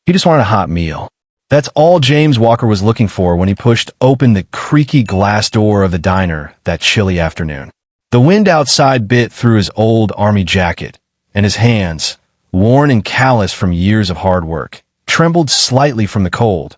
He just wanted a hot meal. That's all James Walker was looking for when he pushed open the creaky glass door of the diner that chilly afternoon. The wind outside bit through his old army jacket, and his hands, worn and calloused from years of hard work, trembled slightly from the cold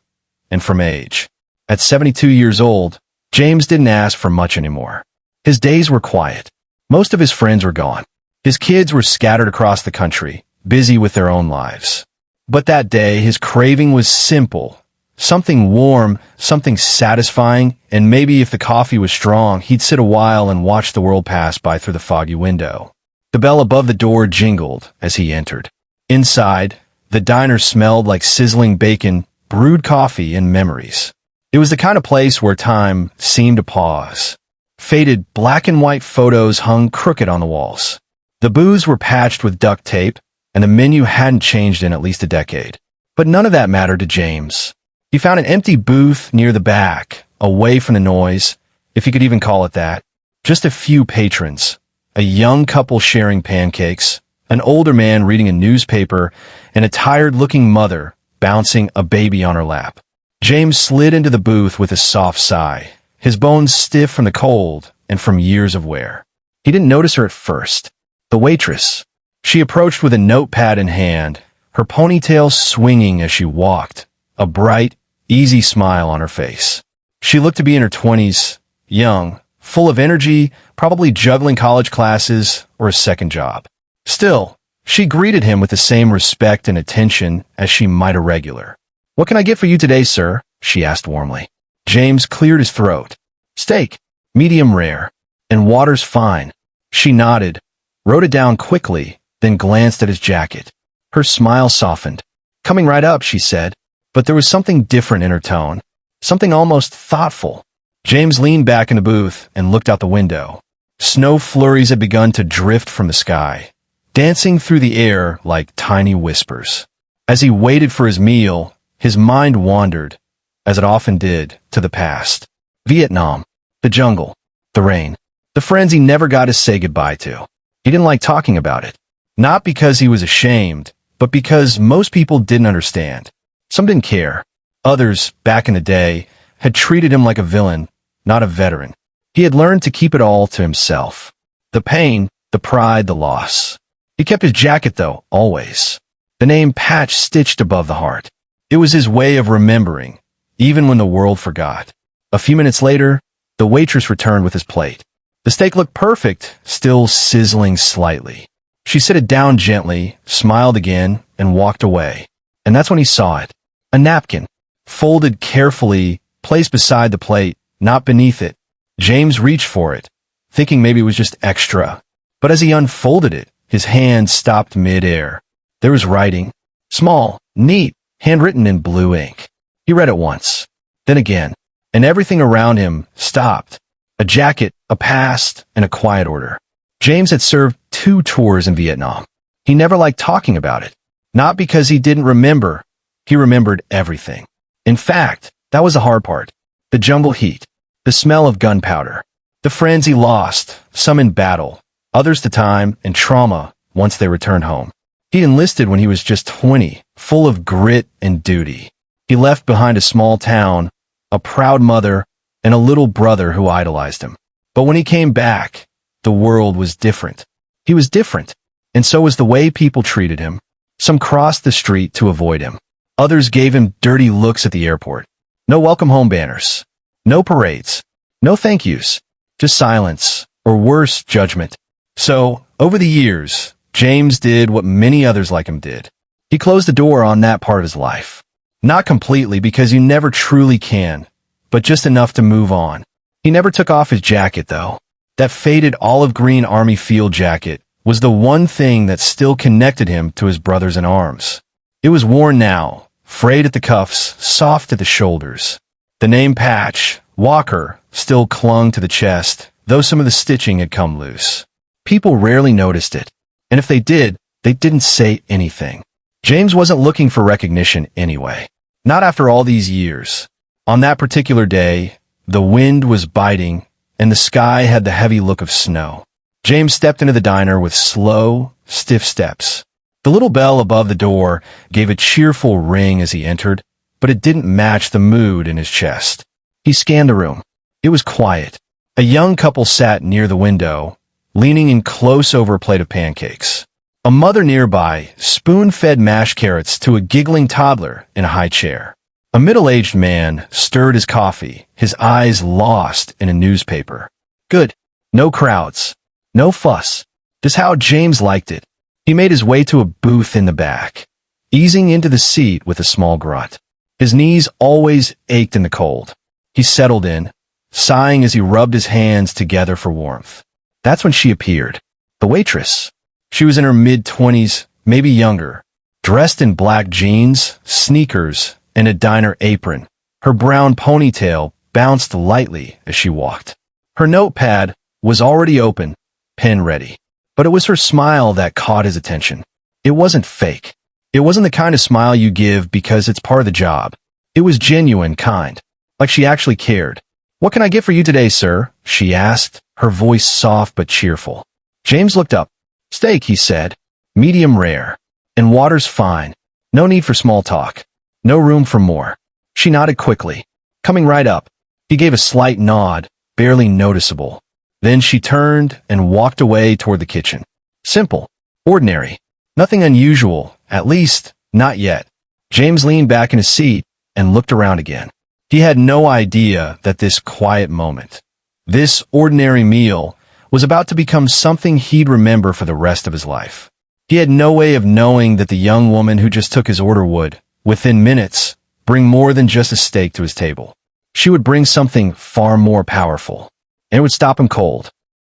and from age. At 72 years old, James didn't ask for much anymore. His days were quiet. Most of his friends were gone. His kids were scattered across the country, busy with their own lives. But that day, his craving was simple. Something warm, something satisfying, and maybe if the coffee was strong, he'd sit a while and watch the world pass by through the foggy window. The bell above the door jingled as he entered. Inside, the diner smelled like sizzling bacon, brewed coffee, and memories. It was the kind of place where time seemed to pause. Faded black and white photos hung crooked on the walls. The booths were patched with duct tape, and the menu hadn't changed in at least a decade. But none of that mattered to James. He found an empty booth near the back, away from the noise, if you could even call it that. Just a few patrons, a young couple sharing pancakes, an older man reading a newspaper, and a tired-looking mother bouncing a baby on her lap. James slid into the booth with a soft sigh, his bones stiff from the cold and from years of wear. He didn't notice her at first. The waitress. She approached with a notepad in hand, her ponytail swinging as she walked, a bright, easy smile on her face. She looked to be in her 20s, young, full of energy, probably juggling college classes or a second job. Still, she greeted him with the same respect and attention as she might a regular. "What can I get for you today, sir?" she asked warmly. James cleared his throat. "Steak, medium rare, and water's fine." She nodded, wrote it down quickly, then glanced at his jacket. Her smile softened. "Coming right up," she said, but there was something different in her tone, something almost thoughtful. James leaned back in the booth and looked out the window. Snow flurries had begun to drift from the sky, dancing through the air like tiny whispers. As he waited for his meal, his mind wandered, as it often did, to the past. Vietnam, the jungle, the rain, the friends he never got to say goodbye to. He didn't like talking about it. Not because he was ashamed, but because most people didn't understand. Some didn't care. Others, back in the day, had treated him like a villain, not a veteran. He had learned to keep it all to himself. The pain, the pride, the loss. He kept his jacket, though, always. The name Patch stitched above the heart. It was his way of remembering, even when the world forgot. A few minutes later, the waitress returned with his plate. The steak looked perfect, still sizzling slightly. She set it down gently, smiled again, and walked away. And that's when he saw it. A napkin, folded carefully, placed beside the plate, not beneath it. James reached for it, thinking maybe it was just extra. But as he unfolded it, his hand stopped mid-air. There was writing. Small, neat, handwritten in blue ink. He read it once, then again, and everything around him stopped. A jacket, a past, and a quiet order. James had served 2 tours in Vietnam. He never liked talking about it. Not because he didn't remember. He remembered everything. In fact, that was the hard part. The jungle heat. The smell of gunpowder. The friends he lost, some in battle, others to time and trauma once they returned home. He enlisted when he was just 20, full of grit and duty. He left behind a small town, a proud mother, and a little brother who idolized him. But when he came back, the world was different. He was different, and so was the way people treated him. Some crossed the street to avoid him. Others gave him dirty looks at the airport. No welcome home banners. No parades. No thank yous. Just silence, or worse, judgment. So, over the years, James did what many others like him did. He closed the door on that part of his life. Not completely, because you never truly can, but just enough to move on. He never took off his jacket, though. That faded olive green army field jacket was the one thing that still connected him to his brothers in arms. It was worn now, frayed at the cuffs, soft at the shoulders. The name Patch, Walker, still clung to the chest, though some of the stitching had come loose. People rarely noticed it, and if they did, they didn't say anything. James wasn't looking for recognition anyway. Not after all these years. On that particular day, the wind was biting, and the sky had the heavy look of snow. James stepped into the diner with slow, stiff steps. The little bell above the door gave a cheerful ring as he entered, but it didn't match the mood in his chest. He scanned the room. It was quiet. A young couple sat near the window, leaning in close over a plate of pancakes. A mother nearby spoon-fed mashed carrots to a giggling toddler in a high chair. A middle-aged man stirred his coffee, his eyes lost in a newspaper. Good. No crowds. No fuss. Just how James liked it. He made his way to a booth in the back, easing into the seat with a small grunt. His knees always ached in the cold. He settled in, sighing as he rubbed his hands together for warmth. That's when she appeared. The waitress. She was in her mid-20s, maybe younger, dressed in black jeans, sneakers, and a diner apron. Her brown ponytail bounced lightly as she walked. Her notepad was already open, pen ready. But it was her smile that caught his attention. It wasn't fake. It wasn't the kind of smile you give because it's part of the job. It was genuine, kind. Like she actually cared. "What can I get for you today, sir?" she asked, her voice soft but cheerful. James looked up. "Steak," he said. "Medium rare. And water's fine. No need for small talk. No room for more." She nodded quickly. "Coming right up." He gave a slight nod, barely noticeable. Then she turned and walked away toward the kitchen. Simple. Ordinary. Nothing unusual, at least, not yet. James leaned back in his seat and looked around again. He had no idea that this quiet moment, this ordinary meal, was about to become something he'd remember for the rest of his life. He had no way of knowing that the young woman who just took his order would, within minutes, bring more than just a steak to his table. She would bring something far more powerful, and it would stop him cold.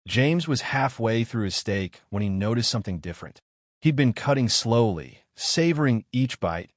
James was halfway through his steak when he noticed something different. He'd been cutting slowly, savoring each bite,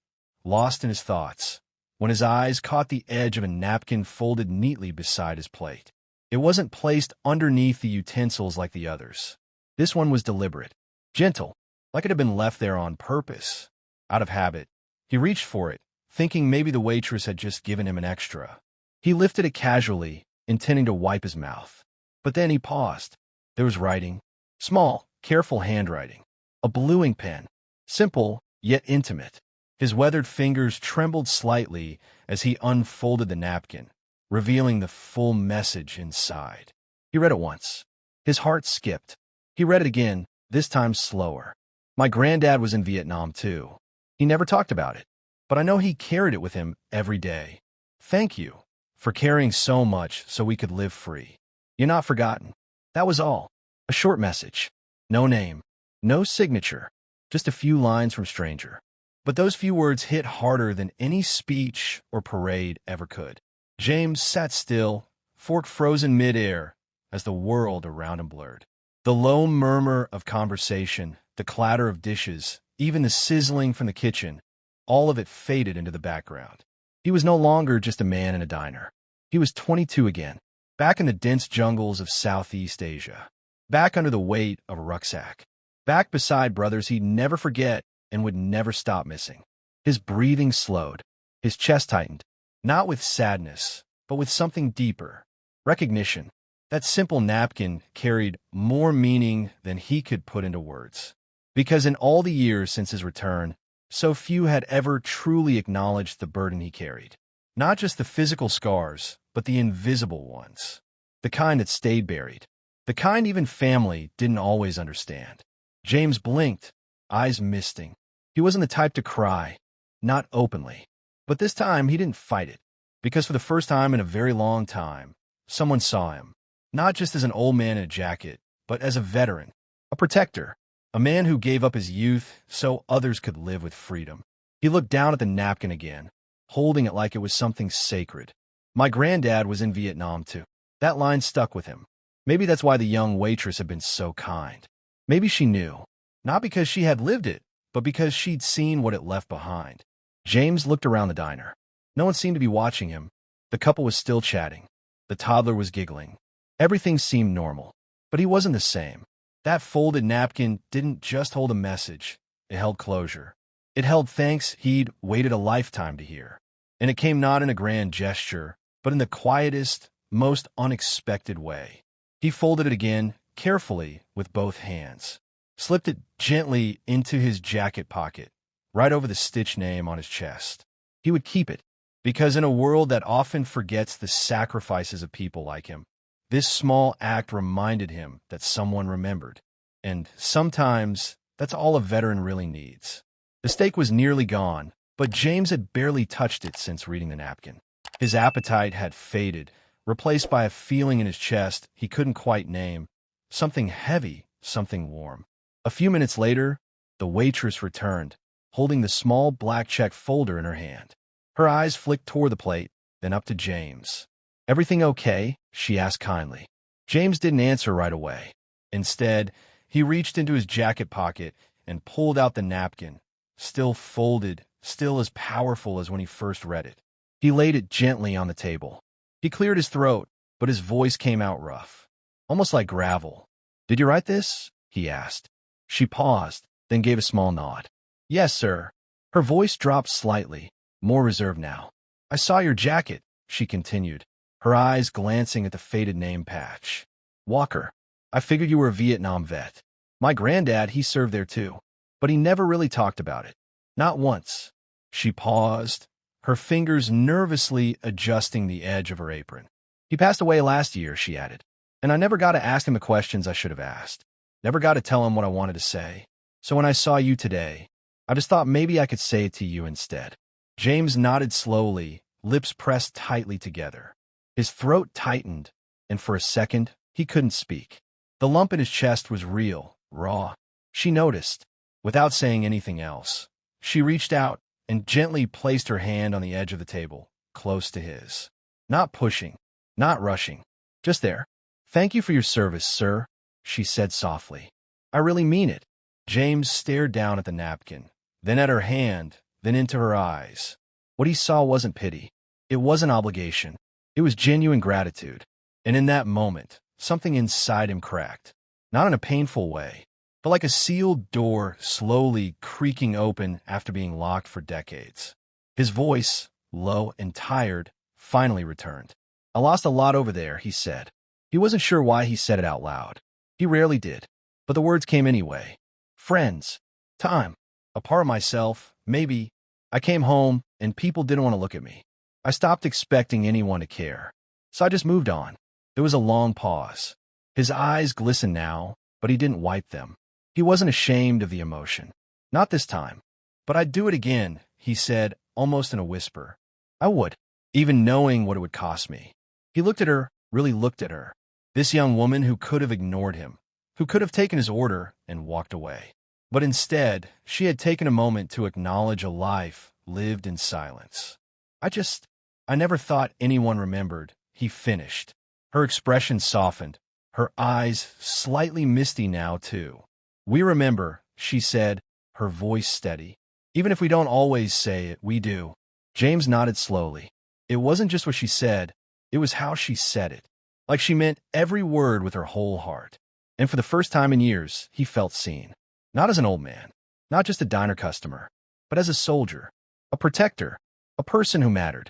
lost in his thoughts, when his eyes caught the edge of a napkin folded neatly beside his plate. It wasn't placed underneath the utensils like the others. This one was deliberate, gentle, like it had been left there on purpose. Out of habit, he reached for it, thinking maybe the waitress had just given him an extra. He lifted it casually, intending to wipe his mouth. But then he paused. There was writing. Small, careful handwriting. A bluing pen. Simple, yet intimate. His weathered fingers trembled slightly as he unfolded the napkin, revealing the full message inside. He read it once. His heart skipped. He read it again, this time slower. "My granddad was in Vietnam, too. He never talked about it, but I know he carried it with him every day. Thank you for caring so much so we could live free. You're not forgotten." That was all. A short message. No name. No signature. Just a few lines from stranger. But those few words hit harder than any speech or parade ever could. James sat still, fork frozen midair, as the world around him blurred. The low murmur of conversation, the clatter of dishes, even the sizzling from the kitchen, all of it faded into the background. He was no longer just a man in a diner. He was 22 again, back in the dense jungles of Southeast Asia, back under the weight of a rucksack, back beside brothers he'd never forget and would never stop missing. His breathing slowed, his chest tightened, not with sadness, but with something deeper. Recognition. That simple napkin carried more meaning than he could put into words. Because in all the years since his return, so few had ever truly acknowledged the burden he carried. Not just the physical scars, but the invisible ones. The kind that stayed buried. The kind even family didn't always understand. James blinked, eyes misting. He wasn't the type to cry, not openly. But this time he didn't fight it. Because for the first time in a very long time, someone saw him. Not just as an old man in a jacket, but as a veteran, a protector, a man who gave up his youth so others could live with freedom. He looked down at the napkin again, holding it like it was something sacred. My granddad was in Vietnam too. That line stuck with him. Maybe that's why the young waitress had been so kind. Maybe she knew, not because she had lived it, but because she'd seen what it left behind. James looked around the diner. No one seemed to be watching him. The couple was still chatting. The toddler was giggling. Everything seemed normal, but he wasn't the same. That folded napkin didn't just hold a message. It held closure. It held thanks he'd waited a lifetime to hear. And it came not in a grand gesture, but in the quietest, most unexpected way. He folded it again, carefully, with both hands. slipped it gently into his jacket pocket, right over the stitched name on his chest. He would keep it, because in a world that often forgets the sacrifices of people like him, this small act reminded him that someone remembered. And sometimes, that's all a veteran really needs. The steak was nearly gone, but James had barely touched it since reading the napkin. His appetite had faded, replaced by a feeling in his chest he couldn't quite name. Something heavy, something warm. A few minutes later, the waitress returned, holding the small black check folder in her hand. Her eyes flicked toward the plate, then up to James. "Everything okay?" she asked kindly. James didn't answer right away. Instead, he reached into his jacket pocket and pulled out the napkin, still folded, still as powerful as when he first read it. He laid it gently on the table. He cleared his throat, but his voice came out rough, almost like gravel. "Did you write this?" he asked. She paused, then gave a small nod. "Yes, sir." Her voice dropped slightly, more reserved now. "I saw your jacket," she continued, her eyes glancing at the faded name patch. "Walker. I figured you were a Vietnam vet. My granddad, he served there too. But he never really talked about it. Not once." She paused, her fingers nervously adjusting the edge of her apron. "He passed away last year," she added. "And I never got to ask him the questions I should have asked. Never got to tell him what I wanted to say. So when I saw you today, I just thought maybe I could say it to you instead." James nodded slowly, lips pressed tightly together. His throat tightened, and for a second, he couldn't speak. The lump in his chest was real, raw. She noticed. Without saying anything else, she reached out and gently placed her hand on the edge of the table, close to his. Not pushing, not rushing, just there. "Thank you for your service, sir," she said softly. "I really mean it." James stared down at the napkin, then at her hand, then into her eyes. What he saw wasn't pity. It wasn't obligation. It was genuine gratitude. And in that moment, something inside him cracked. Not in a painful way, but like a sealed door slowly creaking open after being locked for decades. His voice, low and tired, finally returned. "I lost a lot over there," he said. He wasn't sure why he said it out loud. He rarely did, but the words came anyway. Friends, time, a part of myself, maybe. I came home, and people didn't want to look at me. I stopped expecting anyone to care. So I just moved on. There was a long pause. His eyes glistened now, but he didn't wipe them. He wasn't ashamed of the emotion. "Not this time. But I'd do it again," he said, almost in a whisper. "I would, even knowing what it would cost me." He looked at her, really looked at her. This young woman who could have ignored him, who could have taken his order and walked away. But instead, she had taken a moment to acknowledge a life lived in silence. I never thought anyone remembered," he finished. Her expression softened, her eyes slightly misty now, too. "We remember," she said, her voice steady. "Even if we don't always say it, we do." James nodded slowly. It wasn't just what she said, it was how she said it. Like she meant every word with her whole heart. And for the first time in years, he felt seen. Not as an old man, not just a diner customer, but as a soldier, a protector, a person who mattered.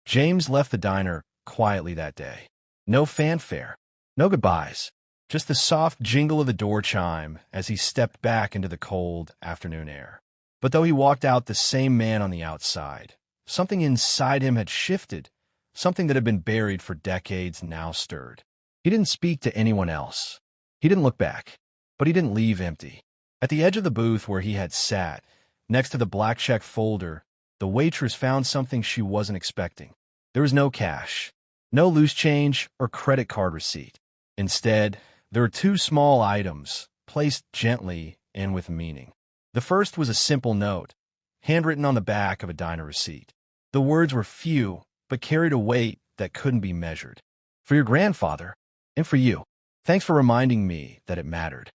James left the diner quietly that day. No fanfare, no goodbyes, just the soft jingle of the door chime as he stepped back into the cold afternoon air. But though he walked out the same man on the outside, something inside him had shifted, something that had been buried for decades now stirred. He didn't speak to anyone else. He didn't look back, but he didn't leave empty. At the edge of the booth where he had sat, next to the black check folder, the waitress found something she wasn't expecting. There was no cash, no loose change or credit card receipt. Instead, there were two small items, placed gently and with meaning. The first was a simple note, handwritten on the back of a diner receipt. The words were few, but carried a weight that couldn't be measured. "For your grandfather, and for you. Thanks for reminding me that it mattered."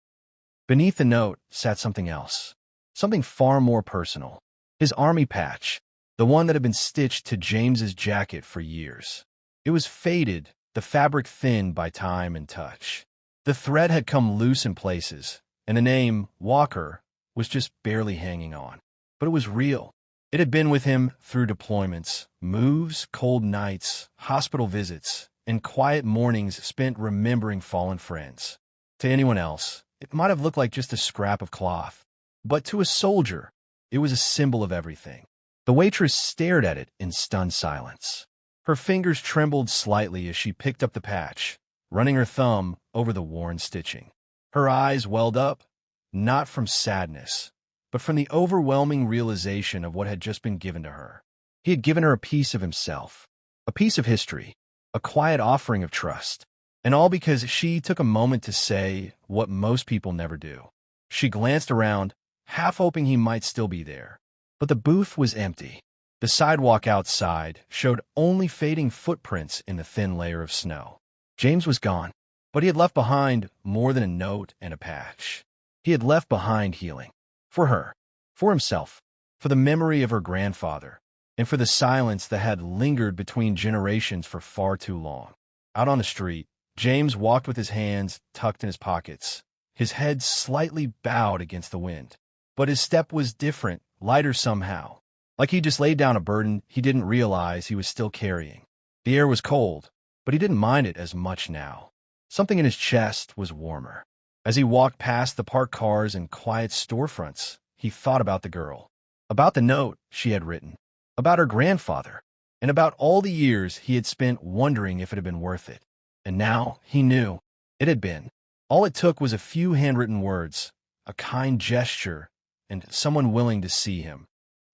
Beneath the note sat something else, something far more personal. His army patch, the one that had been stitched to James's jacket for years. It was faded, the fabric thinned by time and touch. The thread had come loose in places, and the name, Walker, was just barely hanging on. But it was real. It had been with him through deployments, moves, cold nights, hospital visits, and quiet mornings spent remembering fallen friends. To anyone else, It might have looked like just a scrap of cloth, but to a soldier, it was a symbol of everything. The waitress stared at it in stunned silence. Her fingers trembled slightly as she picked up the patch, running her thumb over the worn stitching. Her eyes welled up, not from sadness, but from the overwhelming realization of what had just been given to her. He had given her a piece of himself, a piece of history, a quiet offering of trust, and all because she took a moment to say what most people never do. She glanced around, half hoping he might still be there, but the booth was empty. The sidewalk outside showed only fading footprints in the thin layer of snow. James was gone, but he had left behind more than a note and a patch. He had left behind healing. For her, for himself, for the memory of her grandfather, and for the silence that had lingered between generations for far too long. Out on the street, James walked with his hands tucked in his pockets, his head slightly bowed against the wind. But his step was different, lighter somehow, like he just laid down a burden he didn't realize he was still carrying. The air was cold, but he didn't mind it as much now. Something in his chest was warmer. As he walked past the parked cars and quiet storefronts, he thought about the girl, about the note she had written, about her grandfather, and about all the years he had spent wondering if it had been worth it. And now he knew it had been. All it took was a few handwritten words, a kind gesture, and someone willing to see him,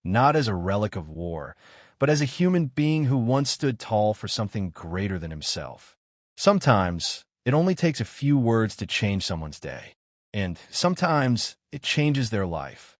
not as a relic of war, but as a human being who once stood tall for something greater than himself. Sometimes it only takes a few words to change someone's day, and sometimes it changes their life.